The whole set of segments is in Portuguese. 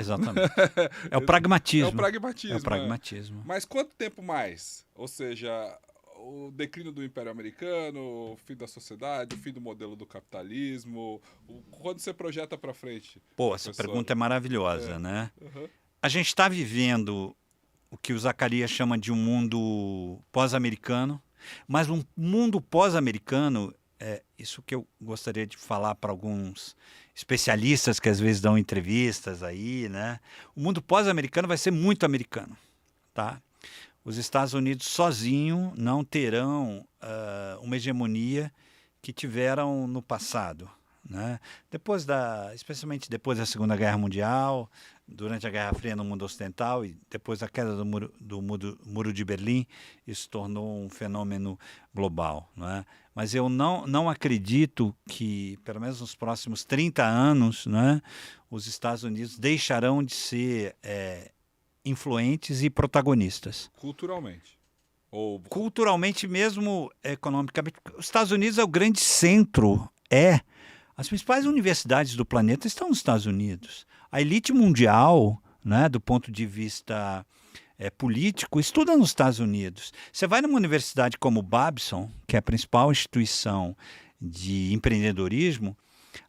Exatamente. É o É pragmatismo. o pragmatismo. É o pragmatismo. Mas quanto tempo mais? Ou seja, o declínio do Império Americano, o fim da sociedade, o fim do modelo do capitalismo. Quando você projeta para frente, Pô, essa professor? pergunta é maravilhosa, né? Uhum. A gente está vivendo o que o Zacarias chama de um mundo pós-americano, mas um mundo pós-americano, isso que eu gostaria de falar para alguns especialistas que às vezes dão entrevistas aí, né? O mundo pós-americano vai ser muito americano, tá? Os Estados Unidos sozinho não terão uma hegemonia que tiveram no passado, né? Especialmente depois da Segunda Guerra Mundial, durante a Guerra Fria no mundo ocidental e depois da queda do muro de Berlim, isso tornou um fenômeno global, né? Mas eu não acredito que, pelo menos nos próximos 30 anos, né, os Estados Unidos deixarão de ser influentes e protagonistas. Culturalmente. Ou... Culturalmente mesmo, economicamente. Os Estados Unidos é o grande centro, As principais universidades do planeta estão nos Estados Unidos. A elite mundial, né, do ponto de vista político, estuda nos Estados Unidos. Você vai numa universidade como Babson, que é a principal instituição de empreendedorismo,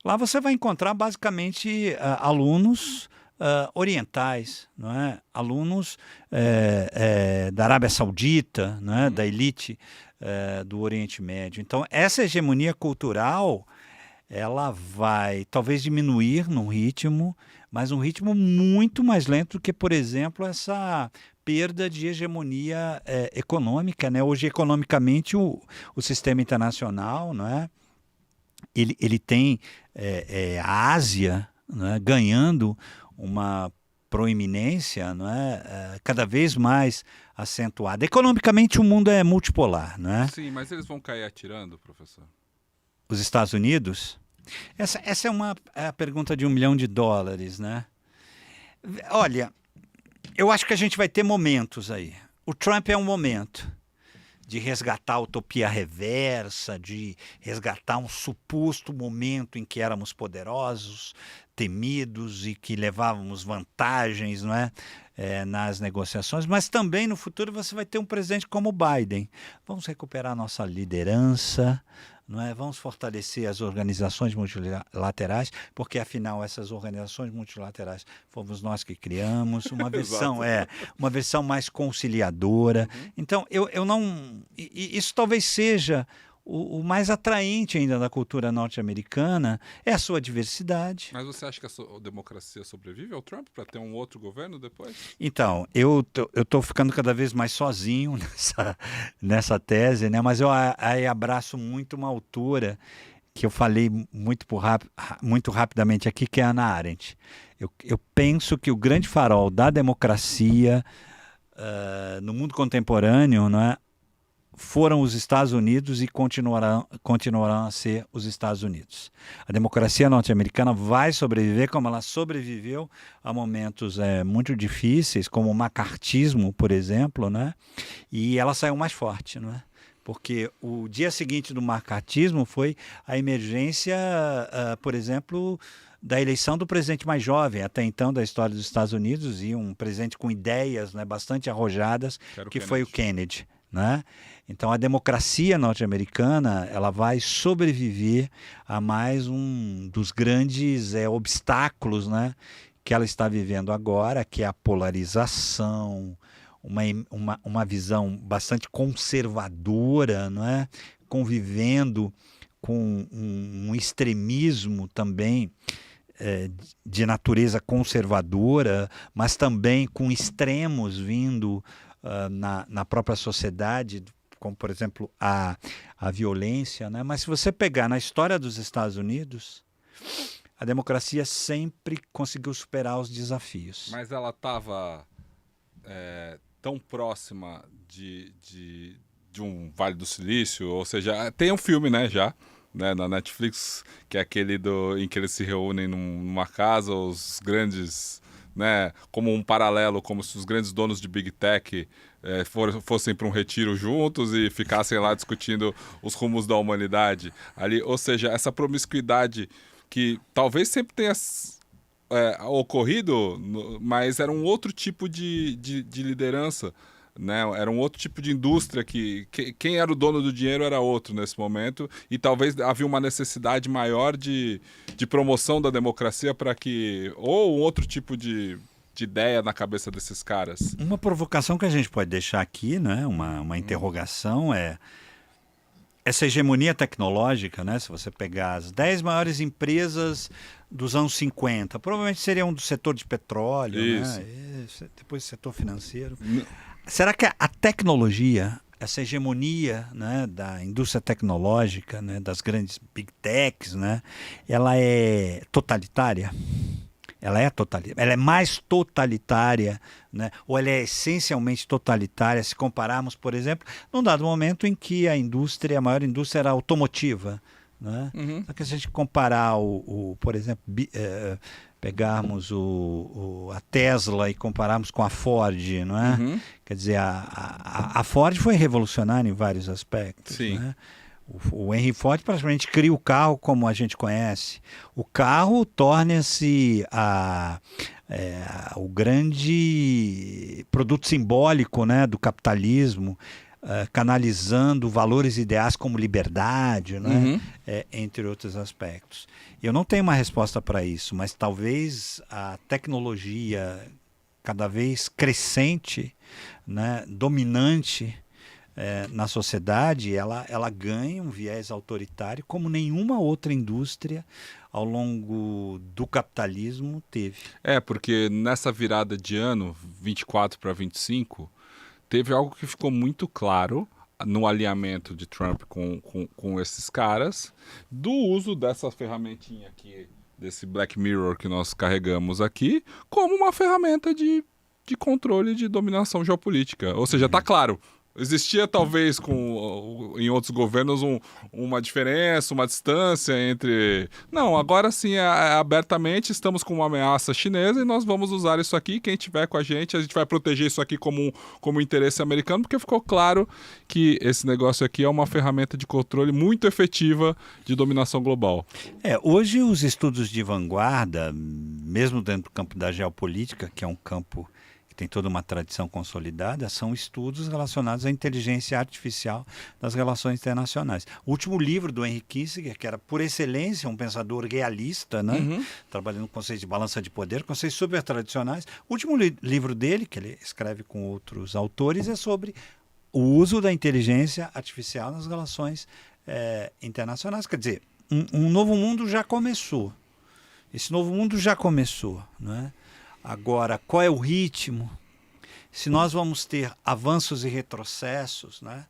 lá você vai encontrar basicamente alunos orientais, não é? Alunos da Arábia Saudita, não é? Da elite do Oriente Médio. Então, essa hegemonia cultural ela vai talvez diminuir num ritmo, mas um ritmo muito mais lento do que, por exemplo, essa perda de hegemonia econômica, né? Hoje, economicamente, o sistema internacional, não é? Ele tem a Ásia, não é? Ganhando uma proeminência, não é? Cada vez mais acentuada. Economicamente, o mundo é multipolar, não é? Sim, mas eles vão cair atirando, professor? Os Estados Unidos? Essa é a pergunta de $1 milhão, né? Olha, eu acho que a gente vai ter momentos aí. O Trump é um momento de resgatar a utopia reversa, de resgatar um suposto momento em que éramos poderosos, temidos e que levávamos vantagens, não é? Nas negociações, mas também no futuro você vai ter um presidente como o Biden. Vamos recuperar nossa liderança, não é? Vamos fortalecer as organizações multilaterais, porque afinal essas organizações multilaterais fomos nós que criamos, uma versão mais conciliadora. Então eu não, isso talvez seja o mais atraente ainda da cultura norte-americana, é a sua diversidade. Mas você acha que a democracia sobrevive ao Trump para ter um outro governo depois? Então, eu tô ficando cada vez mais sozinho nessa tese, né? Mas eu aí abraço muito uma autora que eu falei muito rapidamente aqui, que é a Hannah Arendt. Eu penso que o grande farol da democracia no mundo contemporâneo, não é? Foram os Estados Unidos e continuarão a ser os Estados Unidos. A democracia norte-americana vai sobreviver como ela sobreviveu a momentos muito difíceis, como o macartismo, por exemplo, né? E ela saiu mais forte, não é? Porque o dia seguinte do macartismo foi a emergência, por exemplo, da eleição do presidente mais jovem, até então da história dos Estados Unidos, e um presidente com ideias, né, bastante arrojadas, que foi o Kennedy. Né? Então a democracia norte-americana ela vai sobreviver a mais um dos grandes obstáculos, né, que ela está vivendo agora, que é a polarização, uma visão bastante conservadora, não é? Convivendo com um extremismo também de natureza conservadora, mas também com extremos vindo na própria sociedade, como, por exemplo, a violência, né? Mas se você pegar na história dos Estados Unidos, a democracia sempre conseguiu superar os desafios. Mas ela estava tão próxima de um Vale do Silício, ou seja, tem um filme, né, já, né, na Netflix, que é aquele em que eles se reúnem numa casa, os grandes... Né, como um paralelo, como se os grandes donos de Big Tech fossem para um retiro juntos e ficassem lá discutindo os rumos da humanidade ali. Ou seja, essa promiscuidade que talvez sempre tenha ocorrido, mas era um outro tipo de liderança, né? Era um outro tipo de indústria que quem era o dono do dinheiro era outro nesse momento, e talvez havia uma necessidade maior de promoção da democracia para que... ou um outro tipo de ideia na cabeça desses caras. Uma provocação que a gente pode deixar aqui, né? Uma interrogação essa hegemonia tecnológica, né? Se você pegar as 10 maiores empresas dos anos 50, provavelmente seriam do setor de petróleo, Isso. né? Depois do setor financeiro. Será que a tecnologia, essa hegemonia, né, da indústria tecnológica, né, das grandes big techs, né, ela é totalitária? Ela é totalitária. Ela é mais totalitária, né? Ou ela é essencialmente totalitária se compararmos, por exemplo, num dado momento em que a maior indústria era automotiva, né? Só que se a gente comparar por exemplo, pegarmos a Tesla e compararmos com a Ford, não é? Quer dizer, a Ford foi revolucionária em vários aspectos, Sim. né? O Henry Ford praticamente cria o carro como a gente conhece. O carro torna-se o grande produto simbólico, né, do capitalismo, canalizando valores ideais como liberdade, né, entre outros aspectos. Eu não tenho uma resposta para isso, mas talvez a tecnologia cada vez crescente, né, dominante, na sociedade, ela ganha um viés autoritário como nenhuma outra indústria ao longo do capitalismo teve. Porque nessa virada de ano, 24 para 25, teve algo que ficou muito claro no alinhamento de Trump com esses caras, do uso dessa ferramentinha aqui, desse Black Mirror que nós carregamos aqui, como uma ferramenta de controle de dominação geopolítica. Ou seja, tá claro. Existia talvez em outros governos uma diferença, uma distância entre... Não, agora sim, abertamente estamos com uma ameaça chinesa e nós vamos usar isso aqui. Quem tiver com a gente vai proteger isso aqui como interesse americano, porque ficou claro que esse negócio aqui é uma ferramenta de controle muito efetiva de dominação global. Hoje os estudos de vanguarda, mesmo dentro do campo da geopolítica, que é um campo tem toda uma tradição consolidada, são estudos relacionados à inteligência artificial das relações internacionais. O último livro do Henry Kissinger, que era por excelência um pensador realista, né? Trabalhando no conceito de balança de poder, conceitos super tradicionais. O último livro dele, que ele escreve com outros autores, é sobre o uso da inteligência artificial nas relações internacionais. Quer dizer, um novo mundo já começou. Esse novo mundo já começou, não é? Agora, qual é o ritmo? Se nós vamos ter avanços e retrocessos, né?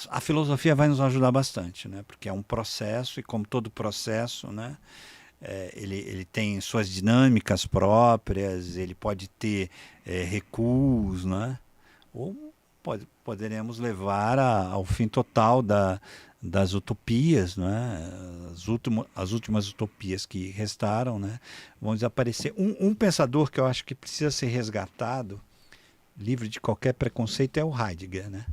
A filosofia vai nos ajudar bastante, né? Porque é um processo e, como todo processo, né? Ele tem suas dinâmicas próprias, ele pode ter recuos, né? Ou poderemos levar ao fim total das utopias, né? As últimas utopias que restaram, né? Vão desaparecer. Um pensador que eu acho que precisa ser resgatado, livre de qualquer preconceito, é o Heidegger, né?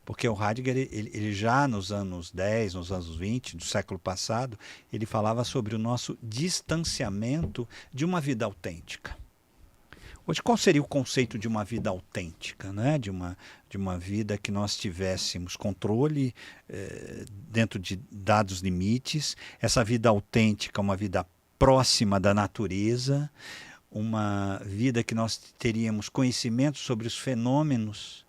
Porque o Heidegger, ele já nos anos 10, nos anos 20 do século passado, ele falava sobre o nosso distanciamento de uma vida autêntica. Hoje, qual seria o conceito de uma vida autêntica, né? De uma vida que nós tivéssemos controle dentro de dados limites, essa vida autêntica, uma vida próxima da natureza, uma vida que nós teríamos conhecimento sobre os fenômenos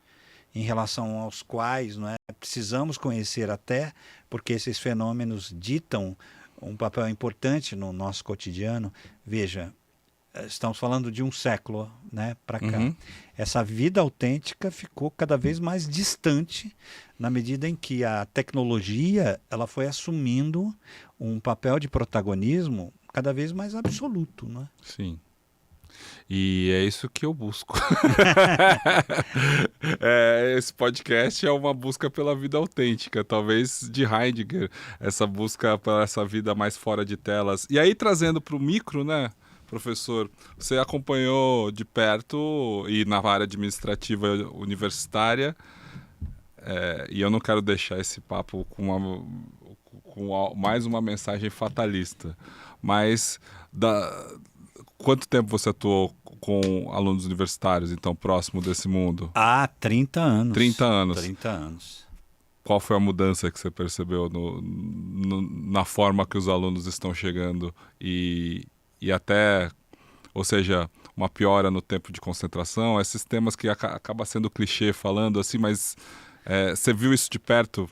em relação aos quais, não é, precisamos conhecer até, porque esses fenômenos ditam um papel importante no nosso cotidiano. Veja, estamos falando de um século, né, para cá. Essa vida autêntica ficou cada vez mais distante na medida em que a tecnologia ela foi assumindo um papel de protagonismo cada vez mais absoluto, né? Sim. E é isso que eu busco. Esse podcast é uma busca pela vida autêntica, talvez de Heidegger, essa busca pela essa vida mais fora de telas. E aí, trazendo para o micro, né, professor, você acompanhou de perto e na área administrativa universitária, e eu não quero deixar esse papo com mais uma mensagem fatalista, mas quanto tempo você atuou com alunos universitários, então, próximo desse mundo? Há 30 anos. 30 anos. 30 anos. Qual foi a mudança que você percebeu na forma que os alunos estão chegando e até, ou seja, uma piora no tempo de concentração, esses temas que acaba sendo clichê falando assim, mas você viu isso de perto?